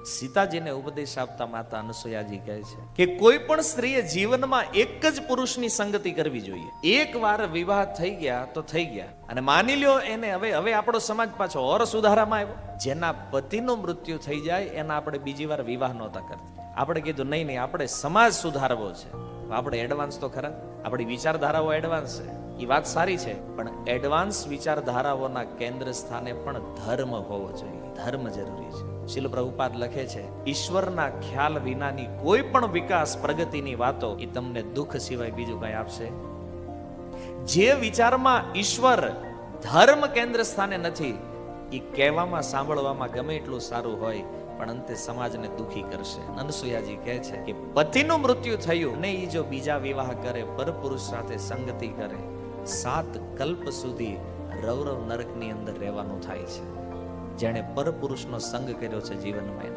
સીતાજીને ઉપદેશ આપતા માતા અનસુયાજી કહે છે કે કોઈ પણ સ્ત્રીએ જીવનમાં એક જ પુરુષની સંગતિ કરવી જોઈએ. એક વાર વિવાહ થઈ ગયા તો થઈ ગયા, અને માની લ્યો એને હવે આપણો સમાજ પાછો ઓર સુધારામાં આવ્યો. જેના પતિનું મૃત્યુ થઈ જાય એના આપણે બીજી વાર વિવાહ નહોતા કરતા. આપણે કીધું નહીં, આપણે સમાજ સુધારવો છે. આપણે એડવાન્સ તો ખરા, આપણી વિચારધારાઓ એડવાન્સ છે, એ વાત સારી છે, પણ એડવાન્સ વિચારધારાઓના કેન્દ્ર સ્થાને પણ ધર્મ હોવો જોઈએ. ધર્મ જરૂરી છે. શીલ પ્રભુપાદ લખે છે, ઈશ્વરના ખ્યાલ વિનાની કોઈ પણ વિકાસ પ્રગતિની વાતો એ તમને દુઃખ સિવાય બીજું કઈ આપશે. જે વિચારમાં ઈશ્વર ધર્મ કેન્દ્ર સ્થાને નથી, એ કહેવામાં સાંભળવામાં ગમે એટલું સારું હોય, પણ અંતે સમાજને દુખી કરશે. અનસુયાજી કહે છે કે પતિનું મૃત્યુ થયું ને એ જો બીજા વિવાહ કરે, પરપુરુષ સાથે સંગતિ કરે, 7 કલ્પ સુધી રૌરવ નરકની અંદર રહેવાનું થાય છે. જેણે પરપુરુષનો સંગ કર્યો છે જીવનમાં.